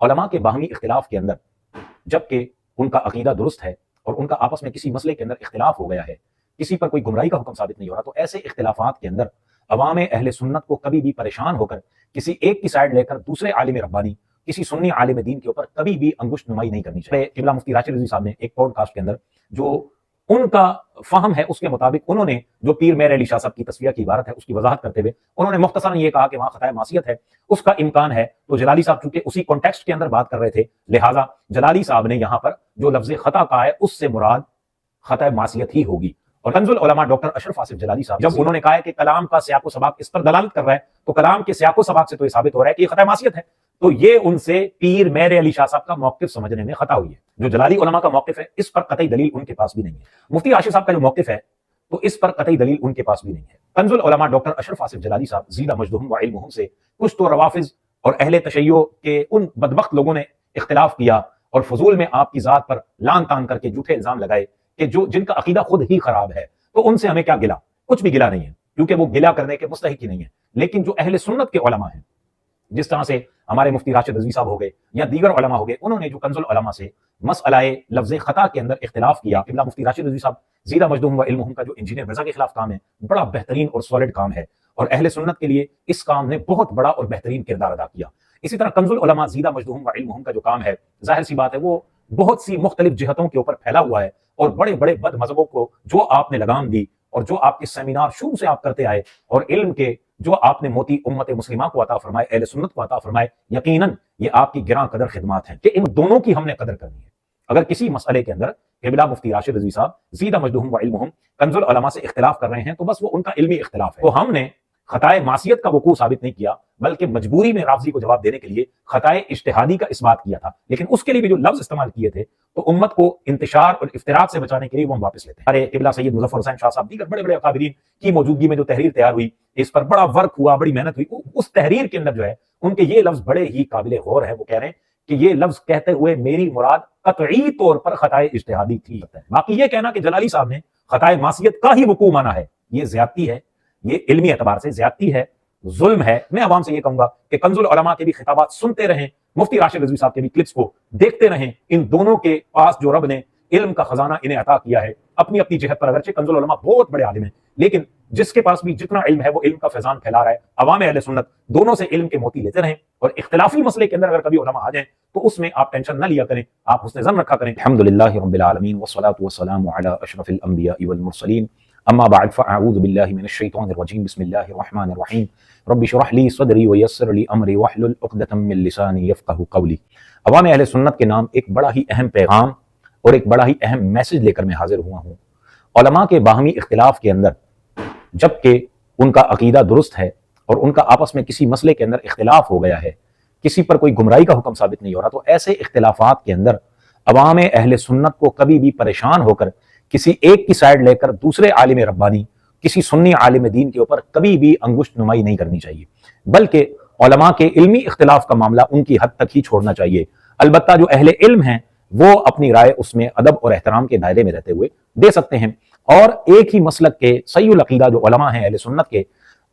علماء کے باہمی اختلاف کے اندر جبکہ ان کا عقیدہ درست ہے اور ان کا آپس میں کسی مسئلے کے اندر اختلاف ہو گیا ہے، کسی پر کوئی گمراہی کا حکم ثابت نہیں ہو رہا، تو ایسے اختلافات کے اندر عوام اہل سنت کو کبھی بھی پریشان ہو کر کسی ایک کی سائڈ لے کر دوسرے عالم ربانی، کسی سنی عالم دین کے اوپر کبھی بھی انگشت نمائی نہیں کرنی چاہیے۔ قبلہ مفتی راشد رضوی صاحب نے ایک پوڈ کاسٹ کے اندر جو ان کا فہم ہے اس کے مطابق انہوں نے جو پیر میر علی شاہ صاحب کی تصفیہ کی عبارت ہے اس کی وضاحت کرتے ہوئے انہوں نے مختصراً یہ کہا کہ وہاں خطائے معصیت ہے، اس کا امکان ہے، تو جلالی صاحب چونکہ اسی کانٹیکسٹ کے اندر بات کر رہے تھے، لہٰذا جلالی صاحب نے یہاں پر جو لفظ خطا کہا ہے اس سے مراد خطا معصیت ہی ہوگی۔ اور کنز العلماء ڈاکٹر اشرف آصف جلالی صاحب جب انہوں نے کہا ہے کہ کلام کا سیاق و سباق اس پر دلالت کر رہا ہے، تو کلام کے سیاق و سباق سے تو یہ ثابت ہو رہا ہے کہ یہ خطا معصیت ہے، تو یہ ان سے پیر میر علی شاہ صاحب کا موقف سمجھنے میں خطا ہوئی ہے۔ جو جلالی علماء کا موقف ہے اس پر قطعی دلیل ان کے پاس بھی نہیں ہے۔ مفتی راشد صاحب کا جو موقف ہے تو اس پر قطعی دلیل ان کے پاس بھی نہیں ہے۔ کنز العلماء ڈاکٹر اشرف آصف جلالی صاحب زیدہ مجدہم و علمہم سے کچھ تو روافض اور اہل تشیع کے ان بدبخت لوگوں نے اختلاف کیا اور فضول میں آپ کی ذات پر لان تان کر کے جھوٹے الزام لگائے کہ جن کا عقیدہ خود ہی خراب ہے، تو ان سے ہمیں کیا گلا؟ کچھ بھی گلا نہیں ہے، کیونکہ وہ گلا کرنے کے مستحق ہی نہیں ہے۔ لیکن جو اہل سنت کے علماء ہیں، جس طرح سے ہمارے مفتی راشد رضوی صاحب ہو گئے یا دیگر علماء ہو گئے، انہوں نے جو کنز العلماء سے مسئلہ لفظ خطا کے اندر اختلاف کیا، قبلہ مفتی راشد رضوی صاحب زیدہ مجدہم و علمہم کا جو انجینئر مرزا کے خلاف کام ہے، بڑا بہترین اور سالڈ کام ہے، اور اہل سنت کے لیے اس کام نے بہت بڑا اور بہترین کردار ادا کیا۔ اسی طرح کنز العلماء زیدہ مجدہم و علمہم کا جو کام ہے، ظاہر سی بات ہے وہ بہت سی مختلف جہتوں کے اوپر پھیلا ہوا ہے، اور بڑے بڑے بد مذہبوں کو جو آپ نے لگام دی اور جو آپ کے سیمینار شروع سے آپ کرتے آئے اور علم کے جو آپ نے موتی امت مسلمہ کو عطا فرمائے، اہل سنت کو عطا فرمائے، یقیناً یہ آپ کی گراں قدر خدمات ہیں کہ ان دونوں کی ہم نے قدر کرنی ہے۔ اگر کسی مسئلے کے اندر قبلہ مفتی راشد رضوی صاحب زیدہ مجدہم و علمہم کنز العلماء سے اختلاف کر رہے ہیں تو بس وہ ان کا علمی اختلاف ہے، تو ہم نے خطائے معصیت کا وقوع ثابت نہیں کیا، بلکہ مجبوری میں رافضی کو جواب دینے کے لیے خطائے اجتہادی کا اس بات کیا تھا، لیکن اس کے لیے بھی جو لفظ استعمال کیے تھے تو امت کو انتشار اور افتراق سے بچانے کے لیے وہ ہم واپس لیتے ہیں۔ ارے قبلہ سید مظفر حسین شاہ صاحب دیگر بڑے بڑے اکابرین کی موجودگی میں جو تحریر تیار ہوئی، اس پر بڑا ورک ہوا، بڑی محنت ہوئی، اس تحریر کے اندر جو ہے ان کے یہ لفظ بڑے ہی قابل غور ہے۔ وہ کہہ رہے ہیں کہ یہ لفظ کہتے ہوئے میری مراد قطعی طور پر خطائے اجتہادی تھی۔ باقی یہ کہنا کہ جلالی صاحب نے خطائے معصیت کا ہی وقوع مانا ہے، یہ زیادتی ہے، یہ علمی اعتبار سے زیادتی ہے، ظلم ہے۔ میں عوام سے یہ کہوں گا کہ کنز العلماء کے بھی خطابات سنتے رہیں، مفتی راشد رضوی صاحب کے بھی کلپس کو دیکھتے رہیں، ان دونوں کے پاس جو رب نے علم کا خزانہ انہیں عطا کیا ہے، اپنی اپنی جہت پر اگرچہ کنز العلماء بہت بڑے عالم ہیں، لیکن جس کے پاس بھی جتنا علم ہے وہ علم کا فیضان پھیلا رہا ہے۔ عوام اہل سنت دونوں سے علم کے موتی لیتے رہیں، اور اختلافی مسئلے کے اندر اگر کبھی علماء آ جائیں تو اس میں آپ ٹینشن نہ لیا کریں، آپ حسن ظن رکھا کریں۔ الحمدللہ رب العالمین والصلاة والسلام علی اشرف الانبیاء والمرسلین، اما بعد فاعوذ باللہ من الشیطان الرجیم، بسم اللہ الرحمن الرحیم، رب اشرح لی صدری ویسر لی امری واحلل عقدۃ من لسانی یفقہوا قولی۔ عوام اہل سنت کے نام ایک بڑا ہی اہم پیغام اور ایک بڑا ہی اہم میسج لے کر میں حاضر ہوا ہوں۔ علماء کے باہمی اختلاف کے اندر جبکہ ان کا عقیدہ درست ہے اور ان کا آپس میں کسی مسئلے کے اندر اختلاف ہو گیا ہے، کسی پر کوئی گمراہی کا حکم ثابت نہیں ہو رہا، تو ایسے اختلافات کے اندر عوام اہل سنت کو کبھی بھی پریشان ہو کر کسی ایک کی سائڈ لے کر دوسرے عالم ربانی، کسی سنی عالم دین کے اوپر کبھی بھی انگشت نمائی نہیں کرنی چاہیے، بلکہ علماء کے علمی اختلاف کا معاملہ ان کی حد تک ہی چھوڑنا چاہیے۔ البتہ جو اہل علم ہیں وہ اپنی رائے اس میں ادب اور احترام کے دائرے میں رہتے ہوئے دے سکتے ہیں، اور ایک ہی مسلک کے صحیح العقیدہ جو علماء ہیں اہل سنت کے،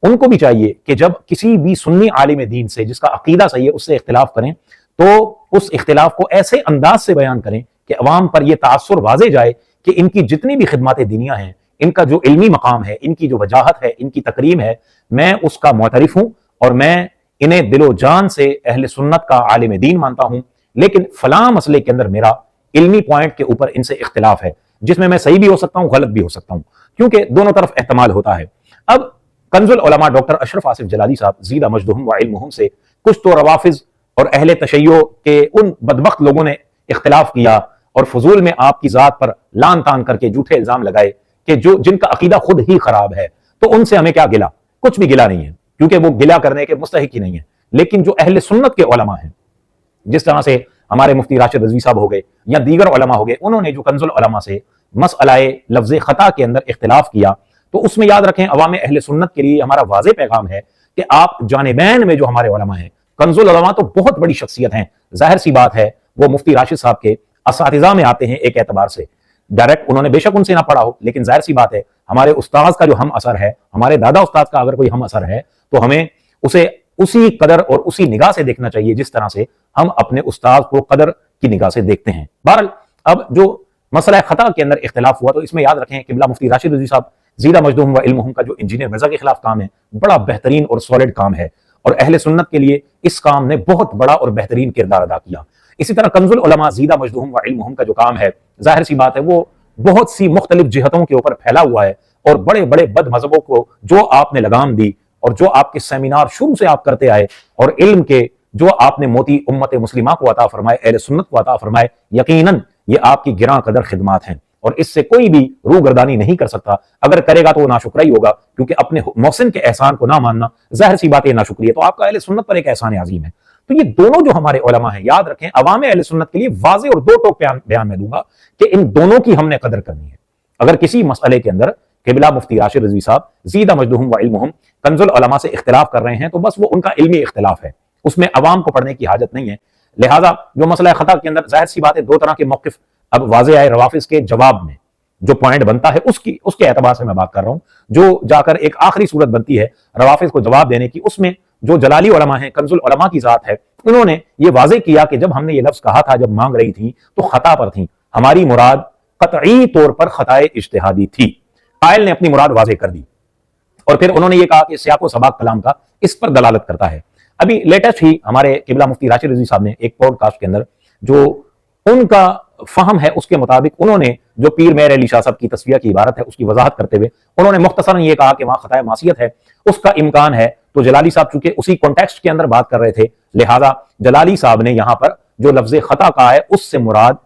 ان کو بھی چاہیے کہ جب کسی بھی سنی عالم دین سے جس کا عقیدہ صحیح ہے اس سے اختلاف کریں تو اس اختلاف کو ایسے انداز سے بیان کریں کہ عوام پر یہ تاثر واضح جائے کہ ان کی جتنی بھی خدمات دینیہ ہیں، ان کا جو علمی مقام ہے، ان کی جو وجاہت ہے، ان کی تکریم ہے، میں اس کا معترف ہوں اور میں انہیں دل و جان سے اہل سنت کا عالم دین مانتا ہوں، لیکن فلاں مسئلے کے اندر میرا علمی پوائنٹ کے اوپر ان سے اختلاف ہے جس میں صحیح بھی ہو سکتا ہوں، غلط بھی ہو سکتا ہوں، کیونکہ دونوں طرف احتمال ہوتا ہے۔ اب کنز العلماء ڈاکٹر اشرف آصف جلالی صاحب زیدہ مجدہم و علمہم سے کچھ تو روافض اور اہل تشیع کے ان بدبخت لوگوں نے اختلاف کیا اور فضول میں آپ کی ذات پر لان تان کر کے جھوٹے الزام لگائے کہ جن کا عقیدہ خود ہی خراب ہے، تو ان سے ہمیں کیا گلا؟ کچھ بھی گلا نہیں ہے، کیونکہ وہ گلا کرنے کے مستحق ہی نہیں ہے۔ لیکن جو اہل سنت کے علماء ہیں، جس طرح سے ہمارے مفتی راشد رضوی صاحب ہو گئے یا دیگر علماء ہو گئے، انہوں نے جو کنز العلماء سے مسئلہ لفظ خطا کے اندر اختلاف کیا، تو اس میں یاد رکھیں عوام اہل سنت کے لیے ہمارا واضح پیغام ہے کہ آپ جانبین میں جو ہمارے علماء ہیں، کنز العلماء تو بہت بڑی شخصیت ہیں، ظاہر سی بات ہے وہ مفتی راشد صاحب کے اساتذہ میں آتے ہیں ایک اعتبار سے، ڈائریکٹ انہوں نے بے شک ان سے نہ پڑھا ہو، لیکن ظاہر سی بات ہے ہمارے استاذ کا جو ہم اثر ہے، ہمارے دادا استاد کا اگر کوئی ہم اثر ہے تو ہمیں اسے उसी कदर और उसी निगाह से देखना चाहिए जिस तरह से हम अपने उस्ताद को कदर की निगाह से देखते हैं। बहरहाल अब जो मसला खता के अंदर इख्तिलाफ हुआ, तो इसमें याद रखें किबला मुफ्ती राशिद रिजवी साहब ज़ीदा मजदूम व इल्मुहुम का जो इंजीनियर मिर्जा के खिलाफ काम है, बड़ा बेहतरीन और सॉलिड काम है, और अहले सुन्नत के लिए इस काम ने बहुत बड़ा और बेहतरीन किरदार अदा किया। इसी तरह कंजुल उलमा ज़ीदा मजदूम व इल्मुहुम का जो काम है, जाहिर सी बात है वो बहुत सी मुख्तलिफ जिहतों के ऊपर फैला हुआ है, और बड़े बड़े बद मजहबों को जो आपने लगाम दी और जो आपके सेमिनार शुरू से आप करते आए, और इल्म के जो आपने मोती उम्मत मुस्लिमा को अता फरमाए, अहले सुन्नत को अता फरमाए, यकीनन ये आपकी गिरां कदर खिदमात हैं, और इससे कोई भी रूगर्दानी नहीं कर सकता। अगर करेगा तो वो नाशुक्रा ही होगा, क्योंकि अपने मोहसिन के एहसान को ना मानना जाहिर सी बात है नाशुक्री है। तो आपका अहले सुन्नत पर एक एहसान अजीम है। तो ये दोनों जो हमारे उलमा हैं, याद रखें अवाम अहले सुन्नत के लिए वाज़ेह और दो टोक बयान में दूंगा कि इन दोनों की हमने कदर करनी है। अगर किसी मसले के अंदर किबला मुफ्ती राशिद रिजवी साहब ज़ीदा मजदूहुम व इल्मुहुम कंजुल उलमा से इख्तिलाफ कर रहे हैं, तो बस वो उनका इल्मी इख्तिलाफ है, उसमें अवाम को पढ़ने की हाजत नहीं है। लिहाजा जो मसला खता के अंदर जाहिर सी बात है दो तरह के मौक़िफ़ अब वाज़े आए रवाफिज के जवाब में, जो पॉइंट बनता है उसके एतबार से मैं बात कर रहा हूं। जो जाकर एक आखिरी सूरत बनती है रवाफिज को जवाब देने की, उसमें जो जलाली उलमा है, कंजुल उलमा की जात है, उन्होंने ये वाज़े किया कि जब हमने ये लफ्ज कहा था, जब मांग रही थी तो खता पर थी, हमारी मुराद कतई तौर पर खताए इज्तिहादी थी। कायल ने अपनी मुराद वाज़े कर दी, और फिर उन्होंने ये कहा कि सियाक व सबाक कलाम का इस पर दलालत करता है। अभी लेटेस्ट ही हमारे किबला मुफ्ती राशिद रिजवी साहब ने एक पॉडकास्ट के अंदर जो उनका फहम है उसके मुताबिक उन्होंने जो पीर मेर अली शाह साहब की तस्वीर की इबारत है उसकी वजाहत करते हुए उन्होंने मुख्तसरन ये कहा कि वहां खताए मासियत है, उसका इम्कान है। तो जलाली साहब चूंकि उसी कॉन्टेक्स्ट के अंदर बात कर रहे थे, लिहाजा जलाली साहब ने यहां पर जो लफ्ज खता कहा है उससे मुराद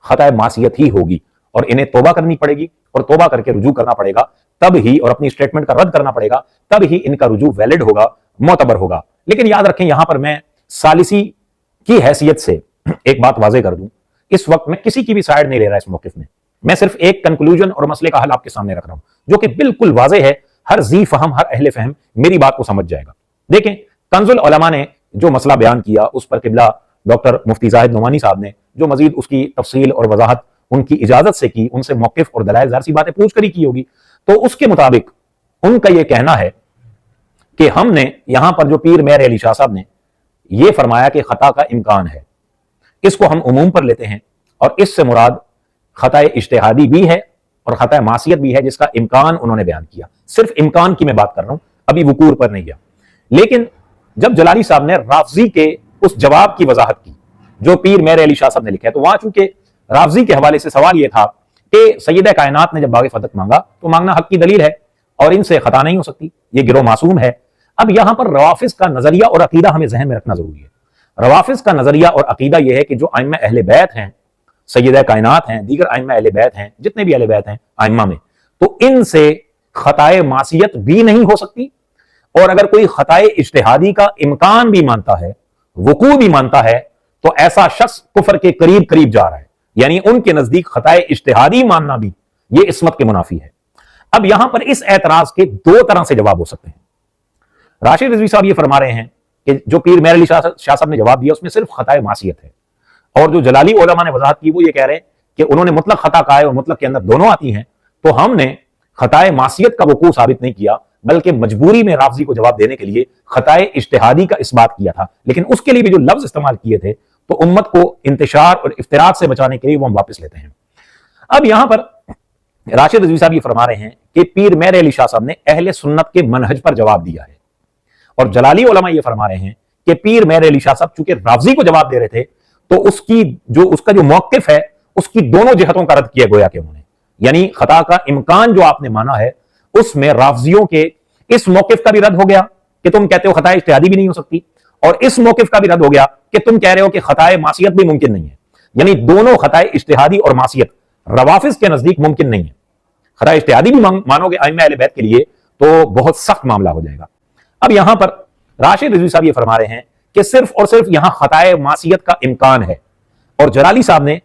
खताए मासियत ही होगी, और इन्हें तौबा करनी पड़ेगी, और तौबा करके रुजू करना पड़ेगा तब ही, और अपनी स्टेटमेंट का रद्द करना पड़ेगा तब ही इनका रुजू वैलिड होगा, मोतबर होगा। लेकिन याद रखें यहां पर मैं सालिसी की हैसियत से एक बात वाजे कर दूं, इस वक्त मैं किसी की भी साइड नहीं ले रहा इस मौकिफ में, मैं सिर्फ एक कंक्लूजन और मसले का हल आपके सामने रख रहा हूं जो कि बिल्कुल वाजे है, हर जी फहम हर अहले फहम मेरी बात को समझ जाएगा। देखें कंजुल उलमा ने जो मसला बयान किया उस पर किबला डॉक्टर मुफ्ती जाहिद नोमानी साहब ने जो मजीद उसकी तफसील और वजाहत उनकी इजाजत से की, उनसे मौकिफ और दलाइल ज़ाहिर सी बातें पूछ कर ही की होगी, तो उसके मुताबिक उनका यह कहना है कि हमने यहां पर जो पीर मेर अली शाह साहब ने यह फरमाया कि खता का इम्कान है, इसको हम उमूम पर लेते हैं, और इससे मुराद खताए इज्तिहादी भी है और खताए मासियत भी है, जिसका इम्कान उन्होंने बयान किया। सिर्फ इम्कान की मैं बात कर रहा हूं, अभी वकूर पर नहीं गया। लेकिन जब जलाली साहब ने राफजी के उस जवाब की वजाहत की जो पीर मेर अली शाह साहब ने लिखा है, तो वहां चूंकि राफजी के हवाले से सवाल यह था कि सैयद कायनात ने जब बाग़ फतह मांगा तो मांगना हक की दलील है और इनसे खता नहीं हो सकती, ये गिरोह मासूम है। अब यहां पर रवाफिज का नजरिया और अकीदा हमें जहन में रखना जरूरी है। रवाफिज का नजरिया और अकीदा यह है कि जो आइम्मा अहले बैत हैं, सैयद कायनात हैं, दीगर आइम्मा अहले बैत हैं, जितने भी अहले बैत हैं आइम्मा में, तो इनसे खताए मासियत भी नहीं हो सकती, और अगर कोई खताए इज्तिहादी का इम्कान भी मानता है, वकू भी मानता है, तो ऐसा शख्स कुफर के करीब करीब जा रहा है। यानी उनके नजदीक खताए इज्तिहादी मानना भी ये इस्मत के मुनाफी है। अब यहां पर इस एतराज के दो तरह से जवाब हो सकते हैं। राशिद रिजवी साहब ये फरमा रहे हैं कि जो पीर मेर अली शाह साहब ने जवाब दिया उसमें सिर्फ खताए मासियत है, और जो जलाली उलमा ने वजाहत की वो ये कह रहे हैं कि उन्होंने मुतलक खता कहा है और मुतलक के अंदर दोनों आती हैं, तो हमने खताए मासियत का वकूअ साबित नहीं किया, बल्कि मजबूरी में राफजी को जवाब देने के लिए खताए इज्तिहादी का इस्बात किया था। लेकिन उसके लिए भी जो लफ्ज इस्तेमाल किए थे तो उम्मत को इंतशार और इफ्तिराक से बचाने के लिए वो हम वापस लेते हैं। अब यहां पर राशिद रिजवी साहब ये फरमा रहे हैं कि पीर मेर अली शाह साहब ने अहले सुन्नत के मनहज पर जवाब दिया है, और जलाली उलमा ये फरमा रहे हैं कि पीर मेर अली शाह साहब चूंकि राफजी को जवाब दे रहे थे तो उसका जो मौकिफ है उसकी दोनों जिहतों का रद्द किया गोया कि उन्होंने, यानी खता का इम्कान जो आपने माना है उसमें राफजियों के इस मौकिफ का भी रद्द हो गया कि तुम कहते हो खताए इज्तिहादी भी नहीं हो सकती, और इस मौकिफ का भी रद्द हो गया कि तुम कह रहे हो कि खताए मासियत भी मुमकिन नहीं है। यानी दोनों खताए इज्तिहादी और मासियत रवाफिज के नजदीक मुमकिन नहीं है। खताए इज्तिहादी भी मानोगे आइम्मा अहले बैत के लिए तो बहुत सख्त मामला हो जाएगा। अब यहां पर राशिद रिजवी साहब ये फरमा रहे हैं कि सिर्फ और सिर्फ यहां खताए मासियत का इम्कान है, और जलाली साहब ने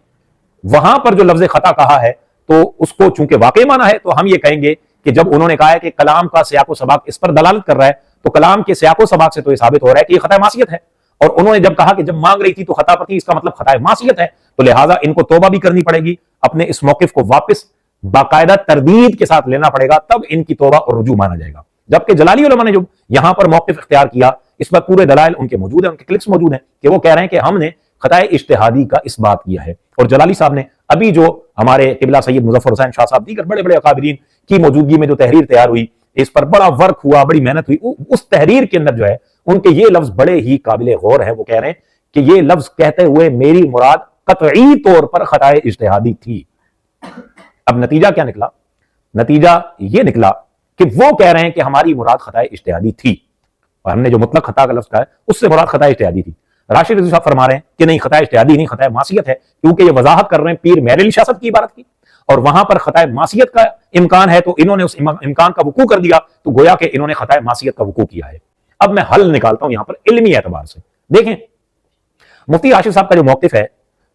वहां पर जो लफ्ज खता कहा है तो उसको चूंकि वाकई माना है, तो हम ये कहेंगे कि जब उन्होंने कहा है कि कलाम का सियाको सबाक इस पर दलालत कर रहा है, तो कलाम के सियाको सबाक से तो ये साबित हो रहा है कि ये खताए मासियत है। और उन्होंने जब कहा कि जब मांग रही थी तो खता पर थी, इसका मतलब खताए मासियत है, तो लिहाजा इनको तौबा भी करनी पड़ेगी, अपने इस मौकिफ को वापस बाकायदा तरदीद के साथ लेना पड़ेगा, तब इनकी तौबा और रुजू माना जाएगा। जबकि जलाली उलमा ने जो यहां पर मौकिफ इख्तियार किया اس पर पूरे दलाइल उनके मौजूद हैं, उनके क्लिप्स मौजूद हैं कि वो कह रहे हैं कि हमने खताए इज्तिहादी का इस बात किया है। और जलाली साहब ने अभी जो हमारे किबला सैयद मुजफ्फर हुसैन शाह साहब दीगर बड़े बड़े अकाबिरीन की मौजूदगी में जो तहरीर तैयार हुई, इस पर बड़ा वर्क हुआ, बड़ी मेहनत हुई, उस तहरीर के अंदर जो है उनके ये लफ्ज बड़े ही काबिल गौर है। वो कह रहे हैं कि ये लफ्ज कहते हुए मेरी मुराद कतई तौर पर खताए इज्तिहादी थी। अब नतीजा क्या निकला? नतीजा ये निकला कि वो कह रहे हैं कि हमारी मुराद खताए इज्तिहादी थी, और हमने जो मुतलक खता का लफ्ज कहा है उससे मुराद खताए इज्तिहादी थी। राशिद रिजवी साहब फरमा रहे हैं कि नहीं, खताए इज्तिहादी नहीं, खताए मासियत है, क्योंकि ये वजाहत कर रहे हैं पीर मेरे अली शाह साहब की इबारत की, और वहां पर खताए मासियत का इम्कान है, तो इन्होंने उस इम्कान का वकू कर दिया, तो गोया कि इन्होंने खताए मासियत का वकू किया है। अब मैं हल निकालता हूं यहां पर इल्मी एतबार से। देखें, मुफ्ती राशिद साहब का जो मौकिफ है,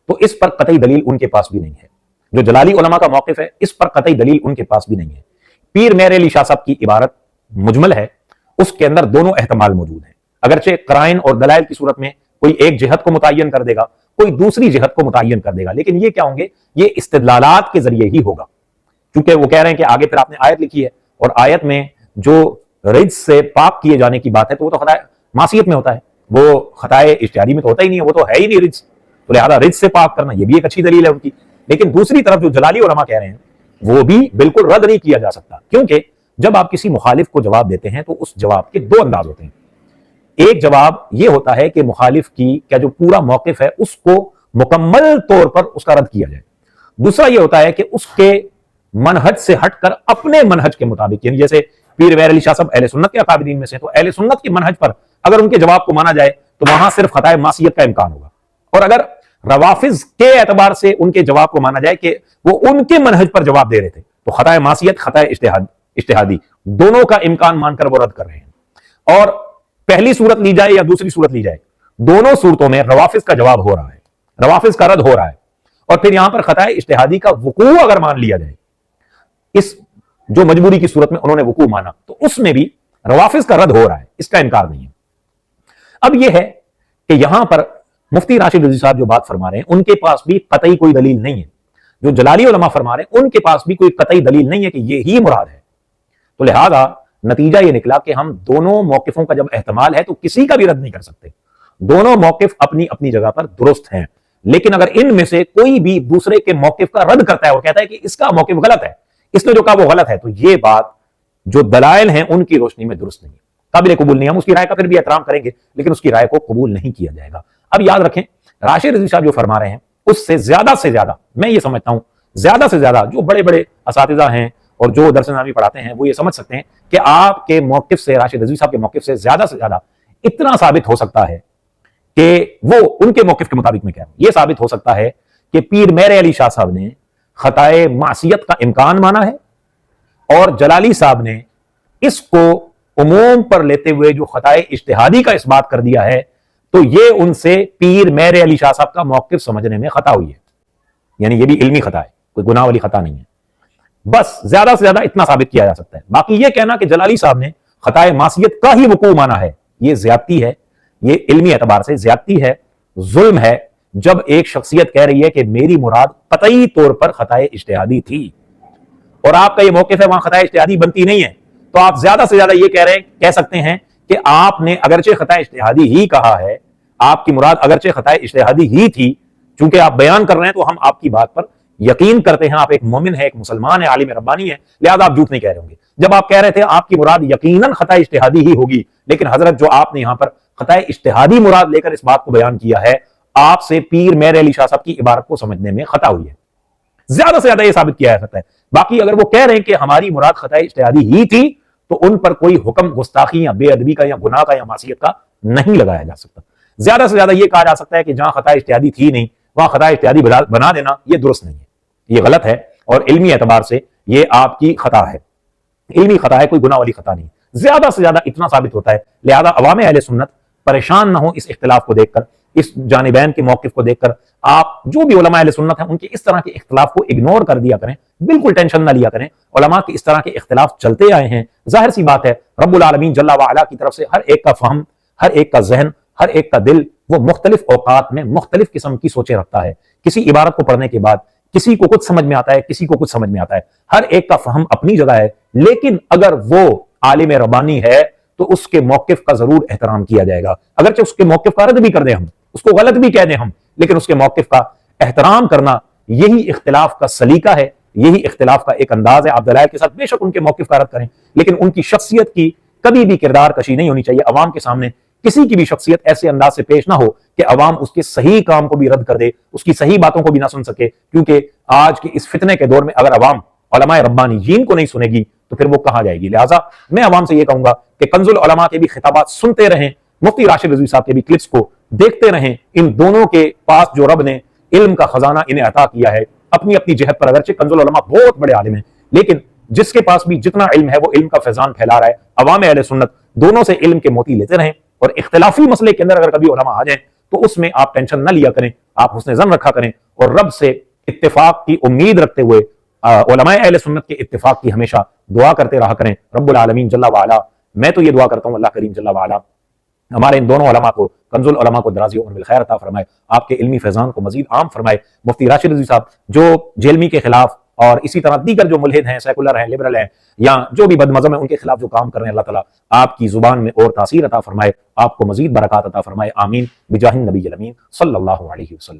तो इस पर कतई दलील उनके पास भी नहीं है। जो जलाली उलमा का मौकिफ है, इस पर कतई दलील उनके पास भी नहीं है। पीर मेरे अली शाह साहब की इबारत मुजमल है, उसके अंदर दोनों एहतमाल मौजूद हैं। अगरचे कराइन और दलाइल की सूरत में कोई एक जिहत को मुतय्यन कर देगा, कोई दूसरी जिहत को मुतय्यन कर देगा, लेकिन ये क्या होंगे? ये इस्तिदलालात के जरिए ही होगा, क्योंकि वो कह रहे हैं कि आगे फिर आपने आयत लिखी है, और आयत में जो रिज से पाक किए जाने की बात है, तो वो तो खताए मासियत में होता है, वो खताए इज्तिहादी में तो होता ही नहीं है, वो तो है ही नहीं रिज, तो लिहाजा रिज से पाक करना ये भी एक अच्छी दलील है उनकी। लेकिन दूसरी तरफ जो जलाली उलमा कह रहे हैं, वो भी बिल्कुल रद्द नहीं किया जा सकता, क्योंकि जब आप किसी मुखालिफ को जवाब देते हैं तो उस जवाब के दो अंदाज होते हैं। एक जवाब यह होता है कि मुखालिफ की क्या जो पूरा मौकिफ है उसको मुकम्मल तौर पर उसका रद्द किया जाए। दूसरा यह होता है कि उसके मनहज से हटकर अपने मनहज के मुताबिक, यानी जैसे पीर मेरे अली शाह साहब अहले सुन्नत के अकाबिरीन में से, तो अहले सुन्नत के मनहज पर अगर उनके जवाब को माना जाए तो वहां सिर्फ खताए मासियत का इम्कान होगा, और अगर रवाफिज के एतबार से उनके जवाब को माना जाए कि वो उनके मनहज पर जवाब दे रहे थे, तो खताए मासियत खताए इज्तिहादी दोनों का इम्कान मानकर वो रद्द कर रहे हैं। और पहली सूरत ली जाए या दूसरी सूरत ली जाए, दोनों सूरतों में रवाफिज का जवाब हो रहा है, रवाफिज का रद्द हो रहा है। और फिर यहां पर खताए इज्तिहादी का वकू अगर मान लिया जाए, इस जो मजबूरी की सूरत में उन्होंने वकू माना, तो उसमें भी रवाफिज का रद्द हो रहा है, इसका इनकार नहीं है। अब यह है कि यहां पर मुफ्ती राशिद रिजवी साहब जो बात फरमा रहे हैं, उनके पास भी कतई कोई दलील नहीं है। जो जलाली उलमा फरमा रहे हैं, उनके पास भी कोई कतई दलील नहीं है कि ये ही मुराद है। तो लिहाजा नतीजा ये निकला कि हम दोनों मौकिफों का जब एहतमाल है तो किसी का भी रद्द नहीं कर सकते। दोनों मौकिफ अपनी अपनी जगह पर दुरुस्त हैं, लेकिन अगर इनमें से कोई भी दूसरे के मौकिफ का रद्द करता है और कहता है कि इसका मौकिफ गलत है, इसने जो कहा वो गलत है, तो ये बात जो दलाइल हैं उनकी रोशनी में दुरुस्त नहीं है, काबिल कबूल नहीं। हम उसकी राय का फिर भी एहतराम करेंगे, लेकिन उसकी राय को कबूल नहीं किया जाएगा। अब याद रखें, राशिद रिजवी साहब जो फरमा रहे हैं उससे ज्यादा से ज्यादा, मैं ये समझता हूं ज्यादा से ज्यादा जो बड़े बड़े असातिज़ा हैं और जो दरस निज़ामी पढ़ाते हैं, वो ये समझ सकते हैं कि आपके मौकिफ से, राशिद रिजवी साहब के मौकिफ से ज्यादा इतना साबित हो सकता है कि वो उनके मौकिफ के मुताबिक में कह रहा हूं, ये साबित हो सकता है कि पीर मेरे अली शाह साहब ने खताए मासियत का इम्कान माना है, और जलाली साहब ने इसको उमूम पर लेते हुए जो खताए इज्तिहादी का इस बात कर दिया है, तो ये उनसे पीर मेरे अली शाह साहब का मौकिफ समझने में खता हुई है। यानी ये भी इल्मी खता है, कोई गुनाह वाली खता नहीं है। बस ज्यादा से ज्यादा इतना साबित किया जा सकता है। बाकी ये कहना कि जलाली साहब ने खताए मासियत का ही वकू माना है, ये ज्यादती है, ये इल्मी एतबार से ज्यादती है, जुल्म है। जब एक शख्सियत कह रही है कि मेरी मुराद कतई तौर पर खताए इज्तिहादी थी, और आपका ये मौकिफ है वहां खताए इज्तिहादी बनती नहीं है, तो आप ज्यादा से ज्यादा ये कह सकते हैं कि आपने अगरचे खताए इज्तिहादी ही कहा है, आपकी मुराद अगरचे खताए इज्तिहादी ही थी, चूंकि आप बयान कर रहे हैं तो हम आपकी बात पर यकीन करते हैं, आप एक मोमिन है, एक मुसलमान है, आलिम रब्बानी है, लिहाजा आप झूठ नहीं कह रहे होंगे। जब आप कह रहे थे आपकी मुराद यकीनन खताए इज्तिहादी ही होगी, लेकिन हजरत जो आपने यहां पर खताए इज्तिहादी मुराद लेकर इस बात को बयान किया है, आपसे पीर मेरे अली शाह साहब की इबारत को समझने में खता हुई है। ज्यादा से ज्यादा यह साबित किया जा सकता है। बाकी अगर वो कह रहे हैं कि हमारी मुराद खताए इज्तिहादी ही थी, तो उन पर कोई हुक्म गुस्ताखी या बेअदबी का या गुनाह का या मासियत का नहीं लगाया जा सकता। ज्यादा से ज्यादा यह कहा जा सकता है कि जहां खताए इज्तिहादी थी नहीं, वहां खताए इज्तिहादी बना देना यह दुरुस्त नहीं है, ये गलत है, और इल्मी एतबार से ये आपकी खता है, इल्मी खता है, कोई गुनाह वाली खता नहीं। ज्यादा से ज्यादा इतना साबित होता है। लिहाजा अवाम अहले सुन्नत परेशान ना हो इस इख्तिलाफ को देखकर, इस जानिबैन के मौकिफ को देखकर। आप जो भी उलमा अहले सुन्नत हैं उनके इस तरह के इख्तिलाफ को इग्नोर कर दिया करें, बिल्कुल टेंशन ना लिया करें। उलमा के इस तरह के इख्तिलाफ चलते आए हैं, जाहिर सी बात है रब्बुल आलमीन जल्ला व अला की तरफ से हर एक का फहम, हर एक का जहन, हर एक का दिल वो मुख्तलिफ औकात में मुख्तलिफ किस्म की सोचें रखता है। किसी इबारत को पढ़ने के बाद किसी को कुछ समझ में आता है, किसी को कुछ समझ में आता है, हर एक का फहम अपनी जगह है। लेकिन अगर वो आलिम रब्बानी है تو اس کے موقف کا ضرور احترام کیا جائے گا، اگرچہ اس کے موقف کا رد بھی کر دیں ہم، اس کو غلط بھی کہہ دیں ہم، لیکن اس کے موقف کا احترام کرنا یہی اختلاف کا سلیقہ ہے، یہی اختلاف کا ایک انداز ہے۔ آپ دلائل کے ساتھ بے شک ان کے موقف کا رد کریں، لیکن ان کی شخصیت کی کبھی بھی کردار کشی نہیں ہونی چاہیے۔ عوام کے سامنے کسی کی بھی شخصیت ایسے انداز سے پیش نہ ہو کہ عوام اس کے صحیح کام کو بھی رد کر دے، اس کی صحیح باتوں کو بھی نہ سن سکے، کیونکہ آج کے اس فتنے کے دور میں اگر عوام علماء ربانیین کو نہیں سنے گی تو پھر وہ کہاں جائے گی۔ لہٰذا میں عوام سے یہ کہوں گا کہ کنز العلماء کے بھی خطابات سنتے رہیں، مفتی راشد رضوی صاحب کے بھی کلپس کو دیکھتے رہیں۔ ان دونوں کے پاس جو رب نے علم کا خزانہ انہیں عطا کیا ہے، اپنی اپنی جہت پر، اگرچہ کنز العلماء بہت بڑے عالم ہیں، لیکن جس کے پاس بھی جتنا علم ہے وہ علم کا فیضان پھیلا رہا ہے۔ عوام اہل سنت دونوں سے علم کے موتی لیتے رہیں، اور اختلافی مسئلے کے اندر اگر کبھی علماء آ جائیں تو اس میں آپ ٹینشن نہ لیا کریں، آپ حسن ظن رکھا کریں، اور رب سے اتفاق کی امید رکھتے ہوئے علماء اہل سنت کے اتفاق کی ہمیشہ دعا کرتے رہا کریں۔ رب العالمین جل وعلا، میں تو یہ دعا کرتا ہوں اللہ کریم جل وعلا ہمارے ان دونوں علماء کو، کنز العلماء کو درازی عمر بالخیر عطا فرمائے، آپ کے علمی فیضان کو مزید عام فرمائے۔ مفتی راشد رضوی صاحب جو جیلمی کے خلاف اور اسی طرح دیگر جو ملحد ہیں، سیکولر ہیں، لبرل ہیں، یا جو بھی بد مذہب ہیں، ان کے خلاف جو کام کر رہے ہیں، اللہ تعالیٰ آپ کی زبان میں اور تاثیر عطا فرمائے، آپ کو مزید برکات عطا فرمائے، آمین بجاہ النبی الامین صلی اللہ علیہ وسلم۔